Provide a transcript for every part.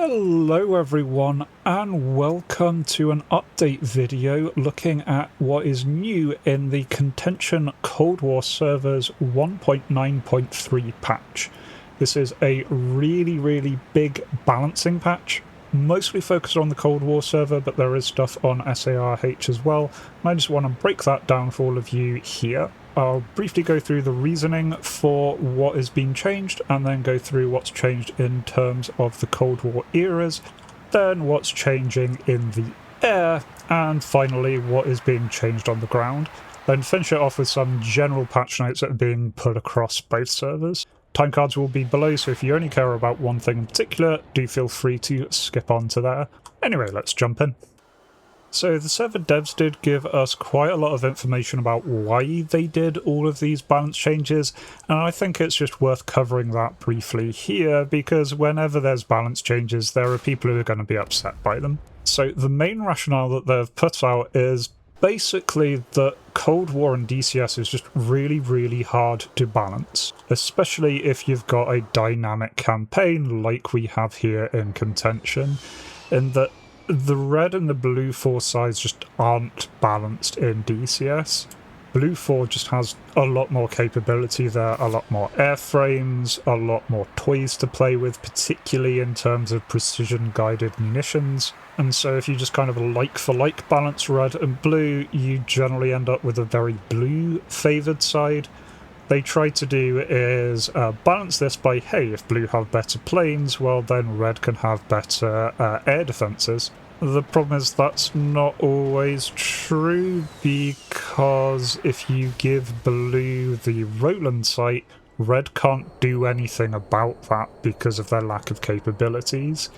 Hello everyone and welcome to an update video looking at what is new in the Contention Cold War servers 1.9.3 patch. This is a really big balancing patch, mostly focused on the Cold War server, but there is stuff on SARH as well, and I just want to break that down for all of you here. I'll briefly go through the reasoning for what is being changed, and then go through what's changed in terms of the Cold War eras, then what's changing in the air, and finally what is being changed on the ground. Then finish it off with some general patch notes that are being put across both servers. Timecards will be below, so if you only care about one thing in particular, do feel free to skip on to there. Anyway, let's jump in. So the server devs did give us quite a lot of information about why they did all of these balance changes, and I think it's just worth covering that briefly here, because whenever there's balance changes, there are people who are going to be upset by them. So the main rationale that they've put out is basically that Cold War and DCS is just really hard to balance, especially if you've got a dynamic campaign like we have here in Contention, in that the red and the blue 4 sides just aren't balanced in DCS. Blue 4 just has a lot more capability there, a lot more airframes, a lot more toys to play with, particularly in terms of precision-guided munitions. And so if you just kind of like-for-like balance red and blue, you generally end up with a very blue-favoured side. They try to do is balance this by, hey, if blue have better planes, well then red can have better air defences. The problem is that's not always true, because if you give blue the Roland sight, red can't do anything about that because of their lack of capabilities.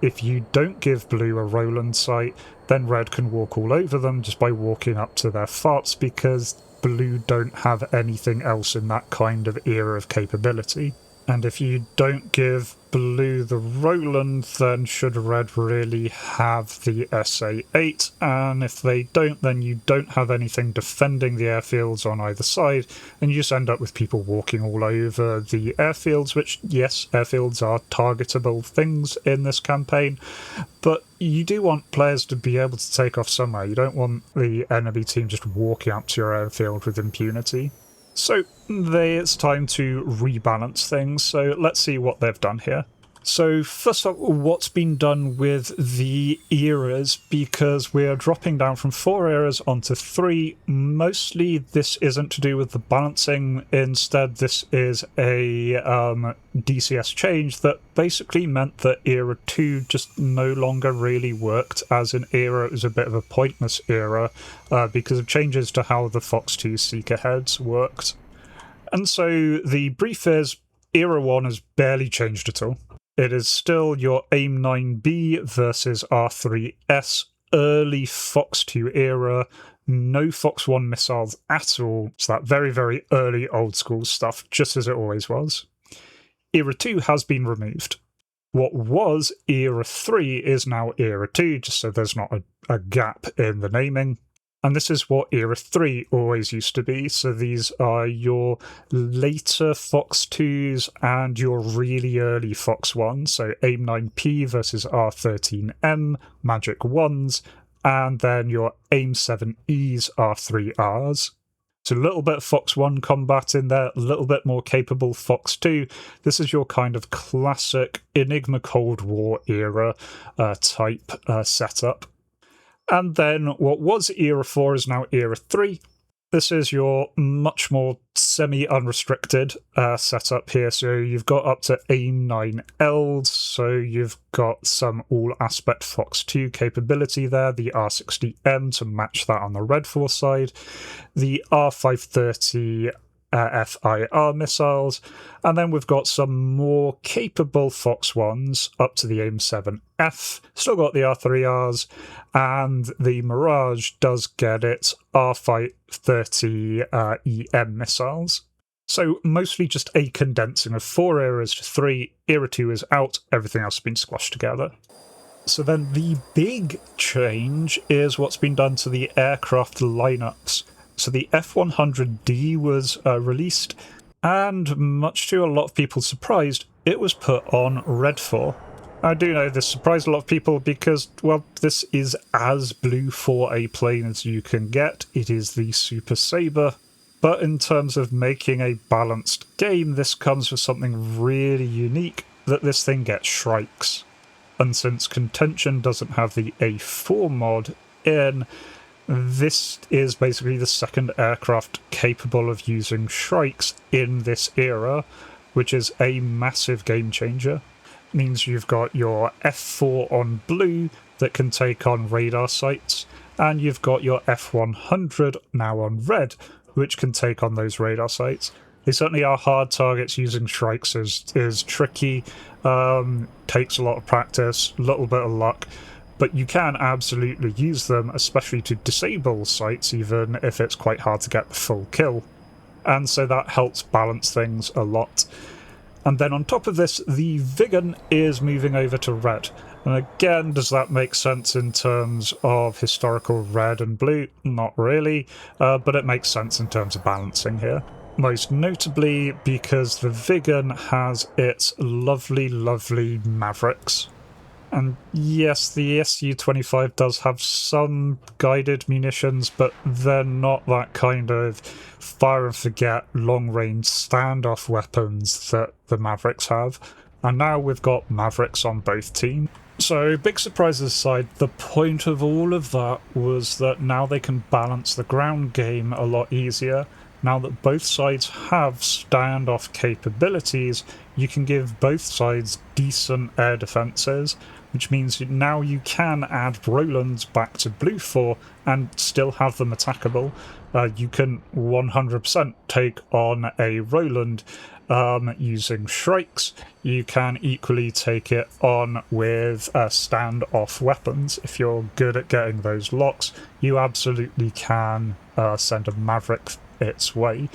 If you don't give blue a Roland sight, then red can walk all over them just by walking up to their farts, because blue don't have anything else in that kind of era of capability. And if you don't give blue the Roland, then should red really have the SA-8? And if they don't, then you don't have anything defending the airfields on either side, and you just end up with people walking all over the airfields, which, yes, airfields are targetable things in this campaign, but you do want players to be able to take off somewhere. You don't want the enemy team just walking up to your airfield with impunity. So it's time to rebalance things, so let's see what they've done here. So first up, what's been done with the eras, because we're dropping down from 4 eras onto 3. Mostly this isn't to do with the balancing, instead this is a DCS change that basically meant that era 2 just no longer really worked as an era. It was a bit of a pointless era because of changes to how the Fox 2 seeker heads worked. And so the brief is, era 1 has barely changed at all. It is still your AIM 9B versus R3S, early Fox 2 era, no Fox 1 missiles at all. It's that very early old school stuff, just as it always was. Era 2 has been removed. What was Era 3 is now Era 2, just so there's not a gap in the naming. And this is what Era 3 always used to be, so these are your later Fox 2s and your really early Fox 1s, so AIM 9P versus R13M, Magic 1s, and then your AIM 7Es, R3Rs. So a little bit of Fox 1 combat in there, a little bit more capable Fox 2. This is your kind of classic Enigma Cold War era type setup. And then what was Era 4 is now Era 3. This is your much more semi-unrestricted setup here. So you've got up to AIM 9Ls, so you've got some all-aspect Fox 2 capability there, the R60M to match that on the Red 4 side, the R530 FIR missiles, and then we've got some more capable Fox 1s up to the AIM 7F, still got the R3Rs, and the Mirage does get its R530 EM missiles. So mostly just a condensing of 4 eras to 3, Era 2 is out, everything else has been squashed together. So then the big change is what's been done to the aircraft lineups. So the F-100D was released, and much to a lot of people's surprise, it was put on Red 4. I do know this surprised a lot of people because, well, this is as blue for a plane as you can get. It is the Super Sabre. But in terms of making a balanced game, this comes with something really unique, that this thing gets Shrikes. And since Contention doesn't have the A4 mod in, this is basically the second aircraft capable of using Shrikes in this era, which is a massive game changer. It means you've got your F4 on blue that can take on radar sites, and you've got your F100 now on red, which can take on those radar sites. They certainly are hard targets. Using Shrikes is tricky, takes a lot of practice, a little bit of luck, but you can absolutely use them, especially to disable sites, even if it's quite hard to get the full kill. And so that helps balance things a lot. And then on top of this, the Viggen is moving over to red. And again, does that make sense in terms of historical red and blue? Not really, but it makes sense in terms of balancing here. Most notably because the Viggen has its lovely, lovely Mavericks. And yes, the Su-25 does have some guided munitions, but they're not that kind of fire and forget long-range standoff weapons that the Mavericks have. And now we've got Mavericks on both teams. So, big surprises aside, the point of all of that was that now they can balance the ground game a lot easier. Now that both sides have standoff capabilities, you can give both sides decent air defences, which means now you can add Rolands back to Blue 4 and still have them attackable. You can 100% take on a Roland using Shrikes. You can equally take it on with standoff weapons. If you're good at getting those locks, you absolutely can send a Maverick its way.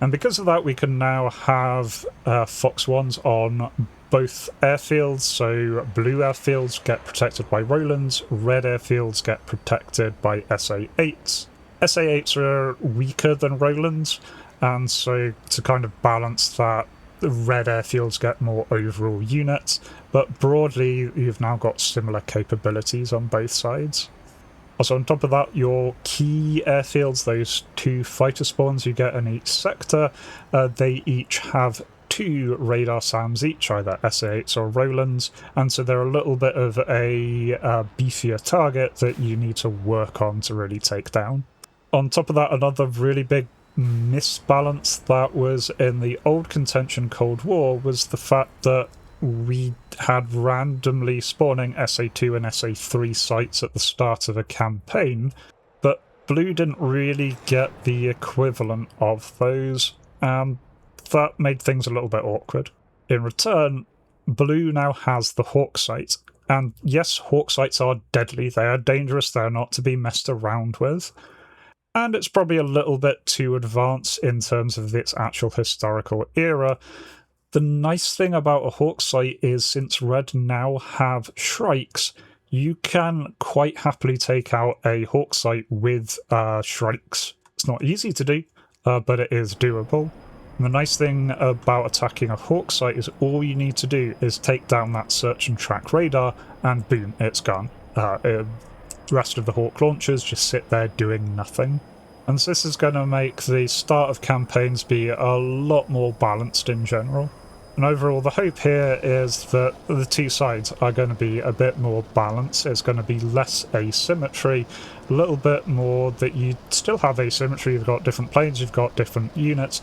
And because of that, we can now have Fox 1s on both airfields. So blue airfields get protected by Rolands, red airfields get protected by SA-8s. SA-8s are weaker than Rolands, and so to kind of balance that, the red airfields get more overall units, but broadly you've now got similar capabilities on both sides. Also, on top of that, your key airfields, those two fighter spawns you get in each sector, they each have 2 radar SAMs each, either SA-8s or Rolands, and so they're a little bit of a beefier target that you need to work on to really take down. On top of that, another really big misbalance that was in the old Contention Cold War was the fact that we had randomly spawning SA-2 and SA-3 sites at the start of a campaign, but blue didn't really get the equivalent of those, and that made things a little bit awkward. In return, blue now has the Hawk site, and yes, Hawk sites are deadly, they are dangerous, they're not to be messed around with, and it's probably a little bit too advanced in terms of its actual historical era. The nice thing about a Hawk site is, since red now have Shrikes, you can quite happily take out a Hawk site with Shrikes. It's not easy to do, but it is doable. And the nice thing about attacking a Hawk site is all you need to do is take down that search and track radar, and boom, it's gone. The rest of the Hawk launchers just sit there doing nothing. And so this is going to make the start of campaigns be a lot more balanced in general. And overall, the hope here is that the two sides are going to be a bit more balanced. It's going to be less asymmetry, a little bit more that you still have asymmetry. You've got different planes, you've got different units,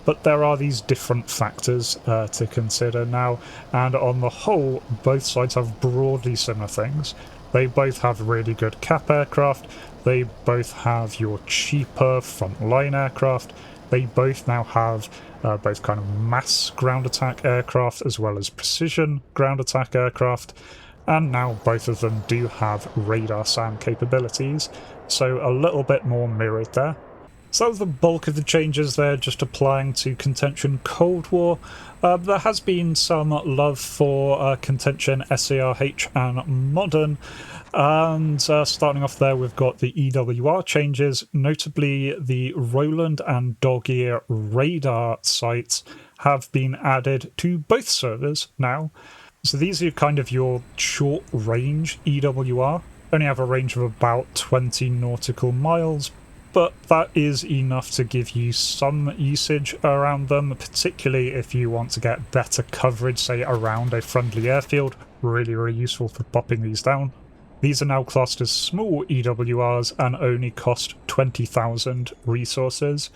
but there are these different factors to consider now. And on the whole, both sides have broadly similar things. They both have really good cap aircraft. They both have your cheaper frontline aircraft. They both now have both kind of mass ground attack aircraft as well as precision ground attack aircraft, and now both of them do have radar SAM capabilities, so a little bit more mirrored there. So that was the bulk of the changes there, just applying to Contention Cold War. There has been some love for Contention SARH and Modern, and starting off there, we've got the EWR changes, notably the Roland and Dog-Ear radar sites have been added to both servers now. So these are kind of your short range EWR, only have a range of about 20 nautical miles, but that is enough to give you some usage around them, particularly if you want to get better coverage, say around a friendly airfield. Really useful for popping these down. These are now classed as small EWRs and only cost 20,000 resources.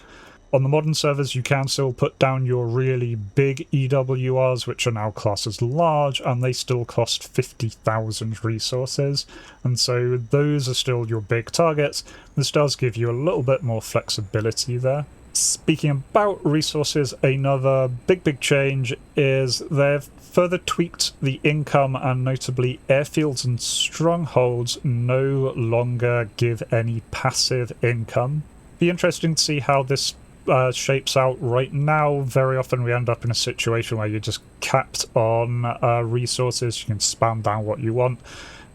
On the modern servers, you can still put down your really big EWRs, which are now classed as large, and they still cost 50,000 resources. And so those are still your big targets. This does give you a little bit more flexibility there. Speaking about resources, another big change is they've further tweaked the income, and notably airfields and strongholds no longer give any passive income. Be interesting to see how this shapes out. Right now, very often we end up in a situation where you're just capped on resources. You can spam down what you want.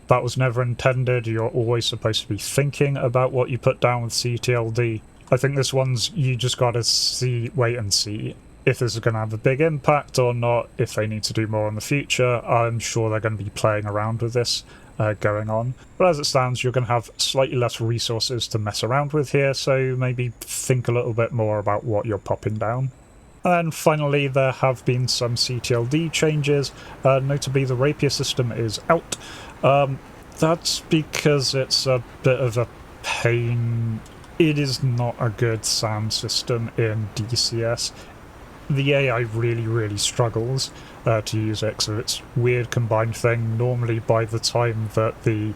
That was never intended. You're always supposed to be thinking about what you put down with CTLD. I think this one's, you just gotta wait and see if this is going to have a big impact or not, if they need to do more in the future. I'm sure they're going to be playing around with this going on. But as it stands, you're going to have slightly less resources to mess around with here, so maybe think a little bit more about what you're popping down. And then finally, there have been some CTLD changes. Notably, the rapier system is out. That's because it's a bit of a pain. It is not a good SAM system in DCS. The AI really struggles to use it, so it's a weird combined thing. Normally by the time that the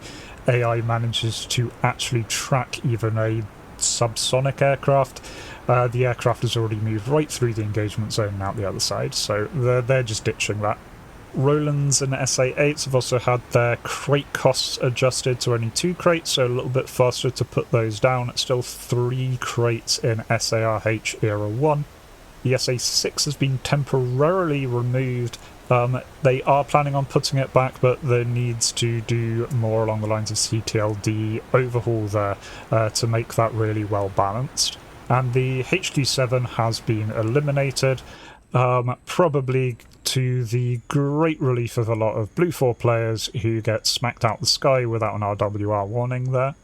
AI manages to actually track even a subsonic aircraft, the aircraft has already moved right through the engagement zone and out the other side, so they're just ditching that. Rolands and SA-8s have also had their crate costs adjusted to only 2 crates, so a little bit faster to put those down. It's still 3 crates in SARH Era 1. The SA-6 has been temporarily removed. They are planning on putting it back, but there needs to do more along the lines of CTLD overhaul there to make that really well balanced. And the HQ7 has been eliminated, probably to the great relief of a lot of Blue 4 players who get smacked out the sky without an RWR warning there.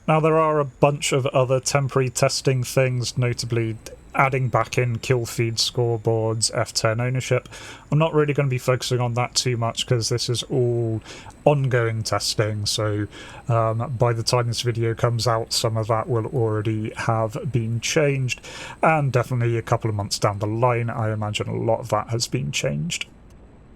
Now there are a bunch of other temporary testing things, notably adding back in kill feed scoreboards, F10 ownership. I'm not really going to be focusing on that too much because this is all ongoing testing, so by the time this video comes out, some of that will already have been changed, and definitely a couple of months down the line, I imagine a lot of that has been changed.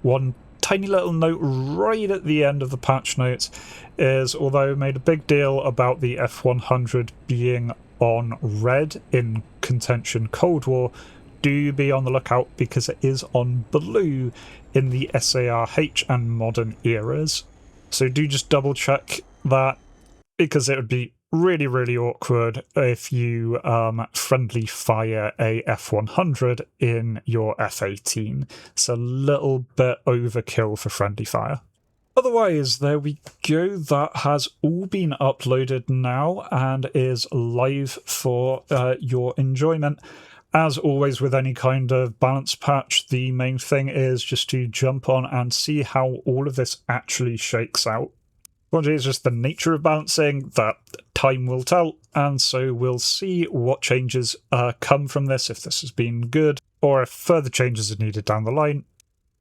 One tiny little note right at the end of the patch notes is, although I made a big deal about the F100 being on red in Contention Cold War, do be on the lookout because it is on blue in the SARH and modern eras. So do just double check that, because it would be really awkward if you friendly fire a F100 in your F18. It's a little bit overkill for friendly fire. Otherwise, there we go. That has all been uploaded now and is live for your enjoyment. As always with any kind of balance patch, the main thing is just to jump on and see how all of this actually shakes out. It's just the nature of balancing that time will tell, and so we'll see what changes come from this, if this has been good, or if further changes are needed down the line.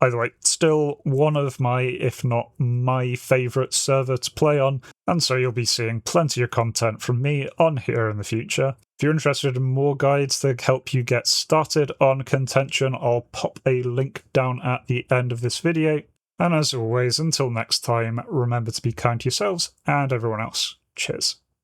Either way, still one of my, if not my favourite server to play on, and so you'll be seeing plenty of content from me on here in the future. If you're interested in more guides to help you get started on Contention, I'll pop a link down at the end of this video. And as always, until next time, remember to be kind to yourselves and everyone else. Cheers.